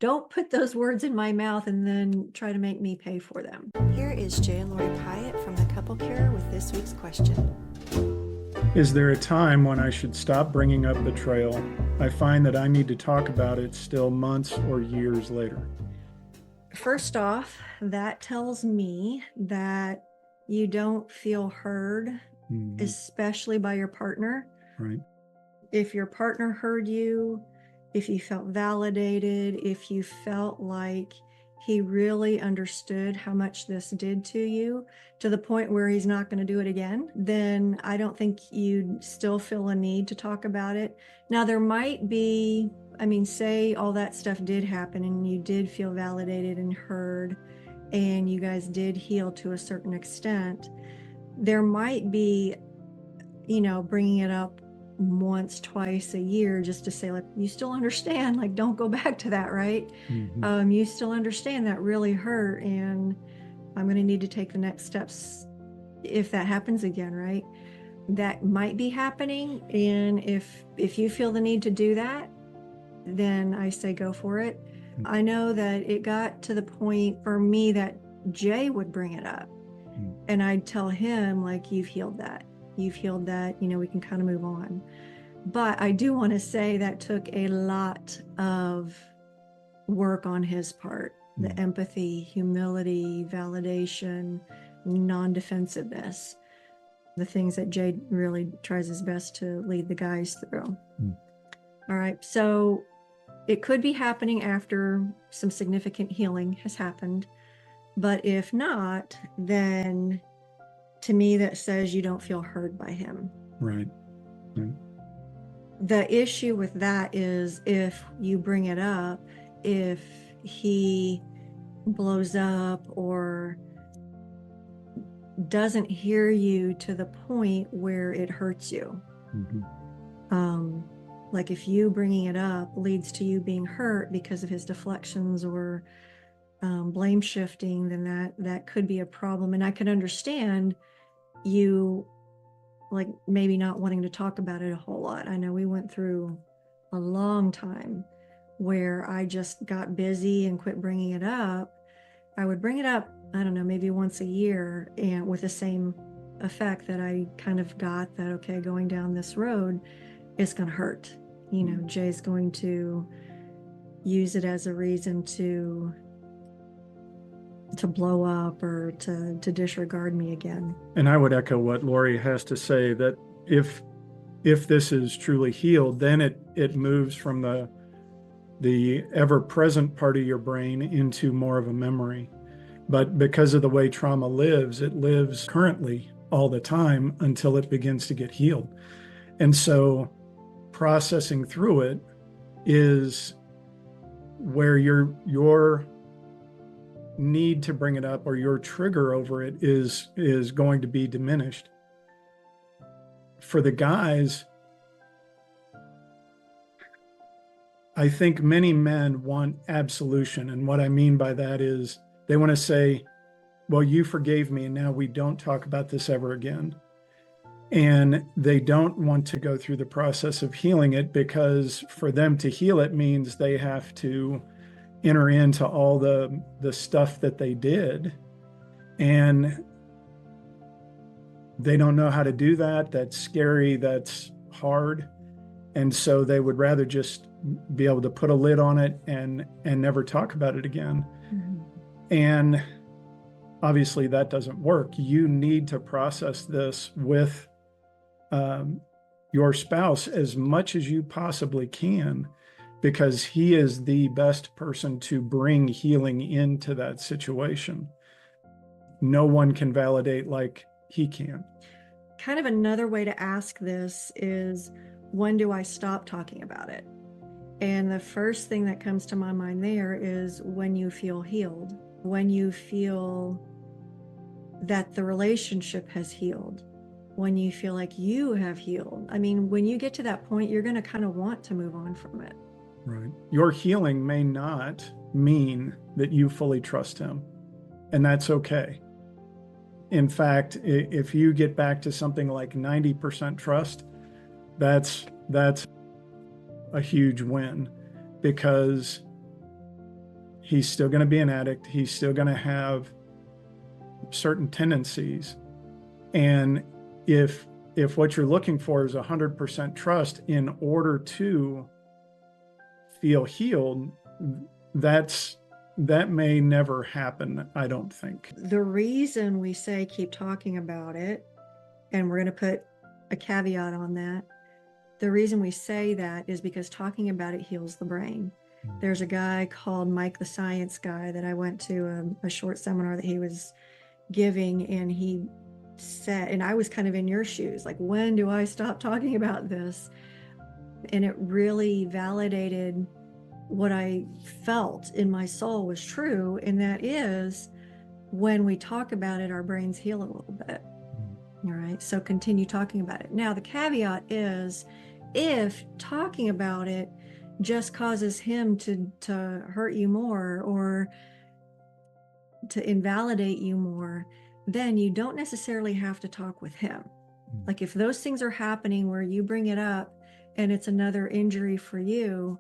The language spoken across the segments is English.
Don't put those words in my mouth and then try to make me pay for them. Here is Jay and Lori Pyatt from The Couple Cure with this week's question. Is there a time when I should stop bringing up betrayal? I find that I need to talk about it still months or years later. First off, that tells me that you don't feel heard, especially by your partner. Right. If your partner heard you, if you felt validated, if you felt like he really understood how much this did to you to the point where he's not going to do it again, then I don't think you'd still feel a need to talk about it. Now, there might be, say all that stuff did happen and you did feel validated and heard and you guys did heal to a certain extent. There might be, bringing it up once, twice a year just to say, like, you still understand, like, don't go back to that, right? You still understand that really hurt and I'm going to need to take the next steps if that happens again, right? That might be happening. And if you feel the need to do that, then I say go for it. I know that it got to the point for me that Jay would bring it up and I'd tell him, like, you've healed that, we can kind of move on. But I do want to say that took a lot of work on his part. The empathy, humility, validation, non-defensiveness, the things that Jay really tries his best to lead the guys through. All right, so it could be happening after some significant healing has happened. But if not, then to me, that says you don't feel heard by him. Right. The issue with that is if you bring it up, if he blows up or doesn't hear you to the point where it hurts you. Like if you bringing it up leads to you being hurt because of his deflections or blame shifting, then that could be a problem. And I could understand you, like, maybe not wanting to talk about it a whole lot. I know we went through a long time where I just got busy and quit bringing it up. I would bring it up, I don't know, maybe once a year, and with the same effect that I kind of got that, okay, going down this road, it's going to hurt. Jay's going to use it as a reason to blow up or to disregard me again. And I would echo what Lori has to say, that if this is truly healed, then it moves from the ever-present part of your brain into more of a memory. But because of the way trauma lives, it lives currently all the time until it begins to get healed. And so processing through it is where your need to bring it up or your trigger over it is going to be diminished. For the guys, I think many men want absolution. And what I mean by that is they want to say, well, you forgave me and now we don't talk about this ever again. And they don't want to go through the process of healing it, because for them to heal it means they have to enter into all the stuff that they did. And they don't know how to do that. That's scary. That's hard. And so they would rather just be able to put a lid on it and never talk about it again. And obviously that doesn't work. You need to process this with your spouse as much as you possibly can, because he is the best person to bring healing into that situation. No one can validate like he can. Kind of another way to ask this is, when do I stop talking about it? And the first thing that comes to my mind there is when you feel healed, when you feel that the relationship has healed, when you feel like you have healed. When you get to that point, you're going to kind of want to move on from it. Right. Your healing may not mean that you fully trust him, and that's okay. In fact, if you get back to something like 90% trust, that's a huge win, because he's still going to be an addict. He's still going to have certain tendencies. And if what you're looking for is 100% trust in order to feel healed, that may never happen, I don't think. The reason we say keep talking about it, and we're going to put a caveat on that, the reason we say that is because talking about it heals the brain. There's a guy called Mike the Science Guy that I went to a short seminar that he was giving, and he said, and I was kind of in your shoes, like, when do I stop talking about this? And it really validated what I felt in my soul was true, and that is, when we talk about it, our brains heal a little bit. All right, so continue talking about it. Now, the caveat is, if talking about it just causes him to hurt you more or to invalidate you more, then you don't necessarily have to talk with him. Like, if those things are happening where you bring it up and it's another injury for you,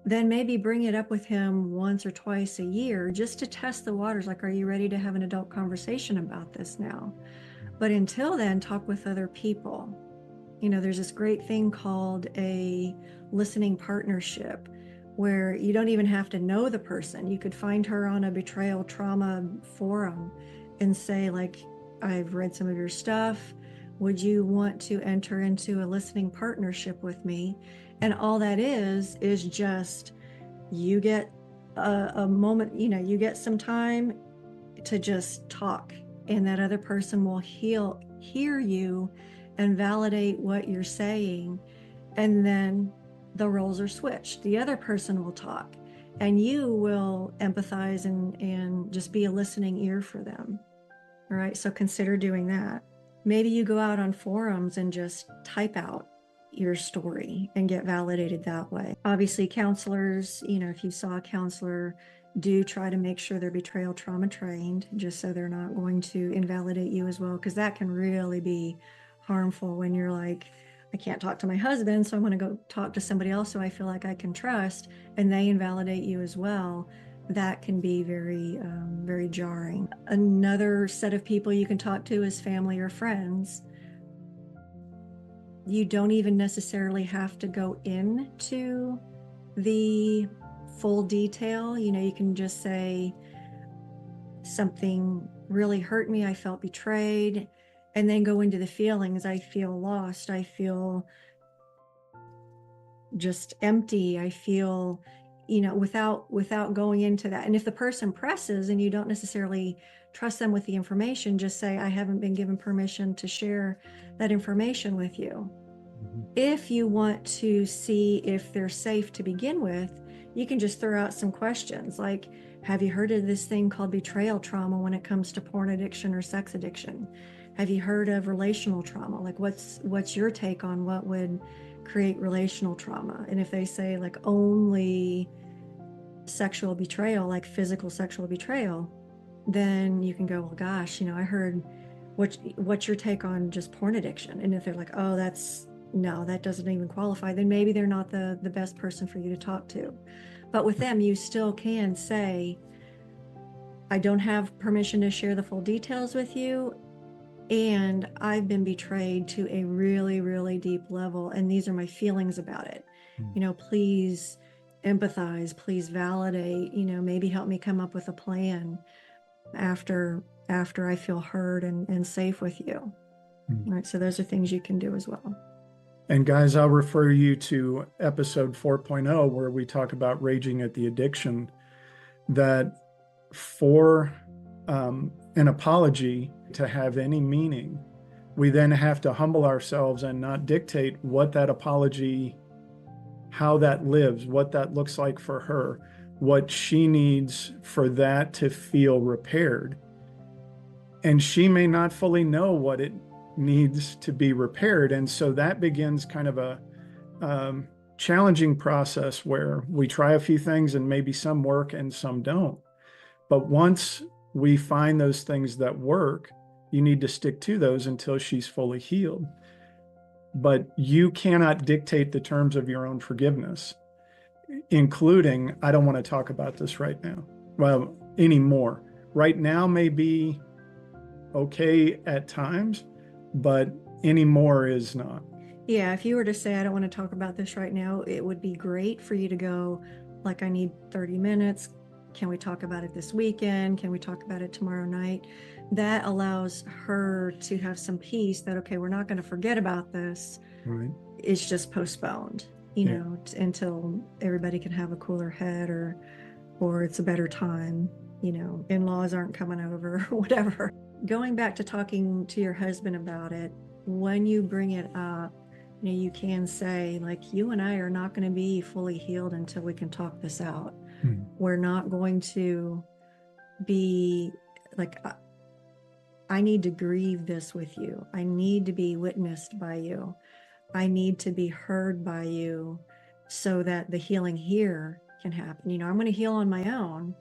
then maybe bring it up with him once or twice a year just to test the waters. Like, are you ready to have an adult conversation about this now? But until then, talk with other people. You know, there's this great thing called a listening partnership, where you don't even have to know the person. You could find her on a betrayal trauma forum and say, like, I've read some of your stuff. Would you want to enter into a listening partnership with me? And all that is just, you get a moment, you know, you get some time to just talk, and that other person will hear you and validate what you're saying. And then the roles are switched. The other person will talk, and you will empathize and just be a listening ear for them. All right, so consider doing that. Maybe you go out on forums and just type out your story and get validated that way. Obviously, counselors, you know, if you saw a counselor, do try to make sure they're betrayal trauma trained, just so they're not going to invalidate you as well, because that can really be harmful when you're like, I can't talk to my husband, so I'm going to go talk to somebody else who I feel like I can trust, and they invalidate you as well. That can be very, very jarring. Another set of people you can talk to is family or friends. You don't even necessarily have to go into the full detail. You know, you can just say, something really hurt me, I felt betrayed, and then go into the feelings. I feel lost. I feel just empty. I feel, you know, without going into that. And if the person presses and you don't necessarily trust them with the information, just say, I haven't been given permission to share that information with you. If you want to see if they're safe to begin with, you can just throw out some questions like, have you heard of this thing called betrayal trauma when it comes to porn addiction or sex addiction? Have you heard of relational trauma? Like, what's your take on what would create relational trauma? And if they say, like, only sexual betrayal, like physical sexual betrayal, then you can go, well, gosh, you know, I heard, what's your take on just porn addiction? And if they're like, oh, no, that doesn't even qualify, then maybe they're not the best person for you to talk to. But with them, you still can say, I don't have permission to share the full details with you, and I've been betrayed to a really, really deep level, and these are my feelings about it. You know, please empathize, please validate, you know, maybe help me come up with a plan after I feel heard and safe with you. Right, so those are things you can do as well. And guys, I'll refer you to episode 4.0, where we talk about raging at the addiction, that for an apology to have any meaning, we then have to humble ourselves and not dictate what that apology, how that lives, what that looks like for her, what she needs for that to feel repaired. And she may not fully know what it needs to be repaired. And so that begins kind of a challenging process where we try a few things and maybe some work and some don't. But once we find those things that work, you need to stick to those until she's fully healed. But you cannot dictate the terms of your own forgiveness, including, I don't want to talk about this right now. well, anymore. Right now may be okay at times, but anymore is not. Yeah, if you were to say, I don't want to talk about this right now, it would be great for you to go, like, I need 30 minutes. Can we talk about it this weekend? Can we talk about it tomorrow night? That allows her to have some peace that, okay, we're not going to forget about this. Right. It's just postponed, Yeah. until everybody can have a cooler head, or it's a better time, in-laws aren't coming over, whatever. Going back to talking to your husband about it, when you bring it up, you can say, like, you and I are not going to be fully healed until we can talk this out. We're not going to be like, I need to grieve this with you. I need to be witnessed by you. I need to be heard by you so that the healing here can happen. I'm going to heal on my own.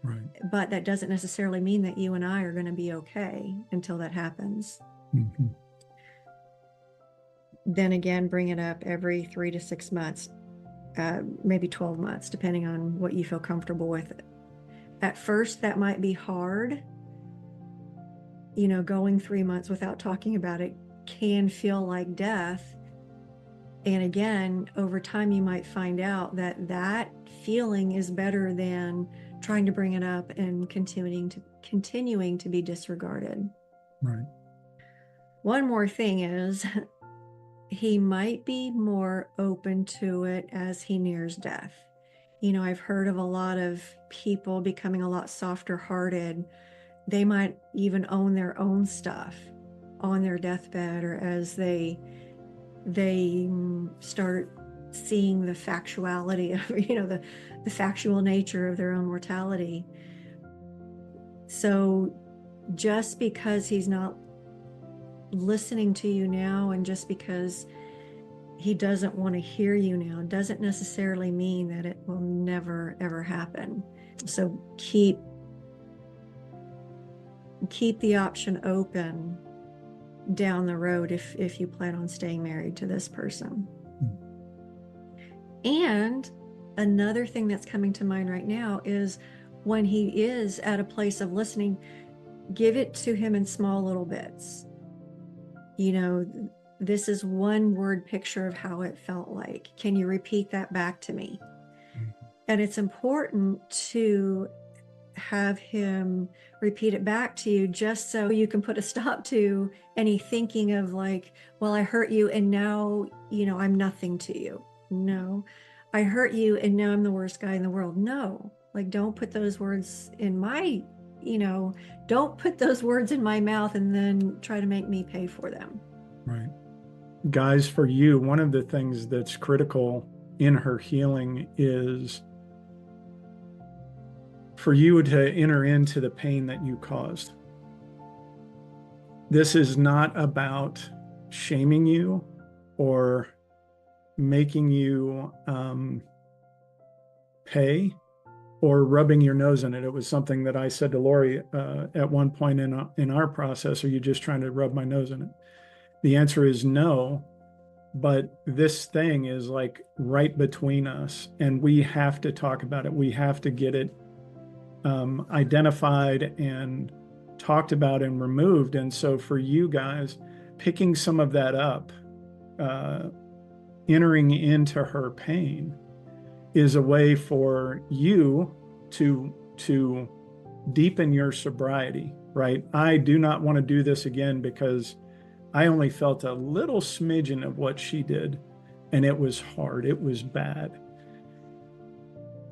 Right. But that doesn't necessarily mean that you and I are going to be okay until that happens. Mm-hmm. Then again, bring it up every 3 to 6 months, maybe 12 months, depending on what you feel comfortable with. At first, that might be hard. Going 3 months without talking about it can feel like death. And again, over time, you might find out that that feeling is better than trying to bring it up and continuing to be disregarded. Right. One more thing is, he might be more open to it as he nears death. I've heard of a lot of people becoming a lot softer hearted. They might even own their own stuff on their deathbed, or as they start seeing the factuality of, the factual nature of their own mortality. So just because he's not listening to you now, and just because he doesn't want to hear you now, doesn't necessarily mean that it will never ever happen. So keep the option open down the road if you plan on staying married to this person. And another thing that's coming to mind right now is, when he is at a place of listening, give it to him in small little bits. This is one word picture of how it felt like. Can you repeat that back to me? And it's important to have him repeat it back to you, just so you can put a stop to any thinking of, like, well, I hurt you and now, I'm nothing to you. No, I hurt you and now I'm the worst guy in the world. No, like, don't put those words in my, don't put those words in my mouth and then try to make me pay for them. Right. Guys, for you, one of the things that's critical in her healing is for you to enter into the pain that you caused. This is not about shaming you or making you pay or rubbing your nose in it. It was something that I said to Lori at one point in our process, are you just trying to rub my nose in it? The answer is no, but this thing is like right between us, and we have to talk about it. We have to get it identified and talked about and removed. And so for you guys, picking some of that up, entering into her pain, is a way for you to deepen your sobriety, right? I do not want to do this again because I only felt a little smidgen of what she did, and it was hard. It was bad.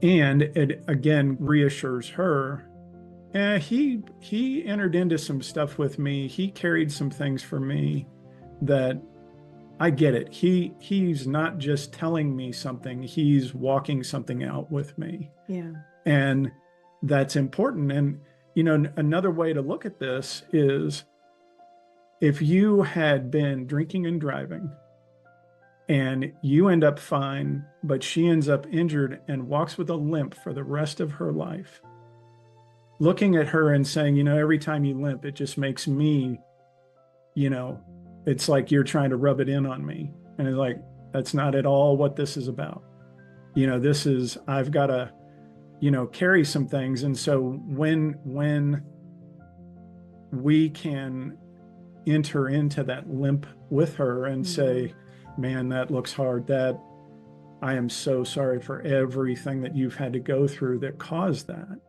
And it again reassures her, he entered into some stuff with me. He carried some things for me that I get it. He's not just telling me something, he's walking something out with me. Yeah. And that's important. And, another way to look at this is, if you had been drinking and driving and you end up fine, but she ends up injured and walks with a limp for the rest of her life, looking at her and saying, every time you limp, it just makes me, it's like you're trying to rub it in on me. And it's like, that's not at all what this is about. This is, I've got to, carry some things. And so when we can enter into that limp with her and say, man, that looks hard, that I am so sorry for everything that you've had to go through that caused that,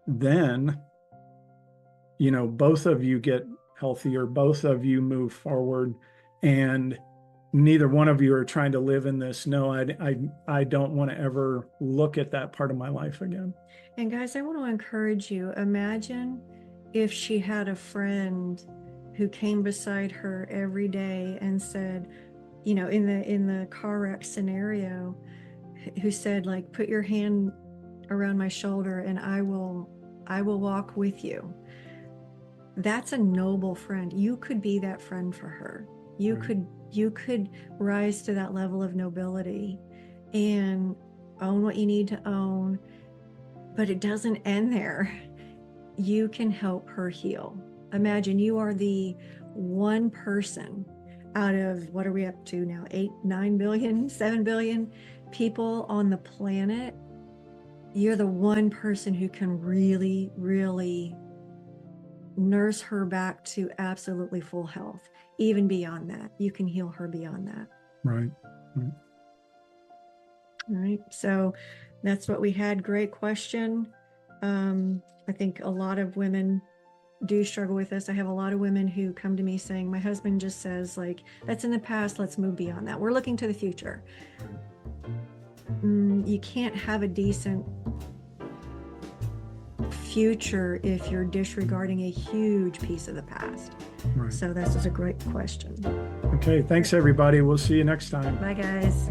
then, both of you get healthier, both of you move forward, and neither one of you are trying to live in this, no, I don't want to ever look at that part of my life again. And guys, I want to encourage you. Imagine if she had a friend who came beside her every day and said, in the car wreck scenario, who said, like, put your hand around my shoulder and I will walk with you. That's a noble friend. You could be that friend for her. You could rise to that level of nobility and own what you need to own, but it doesn't end there. You can help her heal. Imagine you are the one person out of, what are we up to now? 8, 9 billion, 7 billion people on the planet. You're the one person who can really, really nurse her back to absolutely full health. Even beyond that, you can heal her beyond that. Right. All right. So that's what we had. Great question. I think a lot of women do struggle with this. I have a lot of women who come to me saying, my husband just says, like, that's in the past, let's move beyond that. We're looking to the future. You can't have a decent future if you're disregarding a huge piece of the past. Right. So this is a great question. Okay, thanks everybody. We'll see you next time. Bye guys.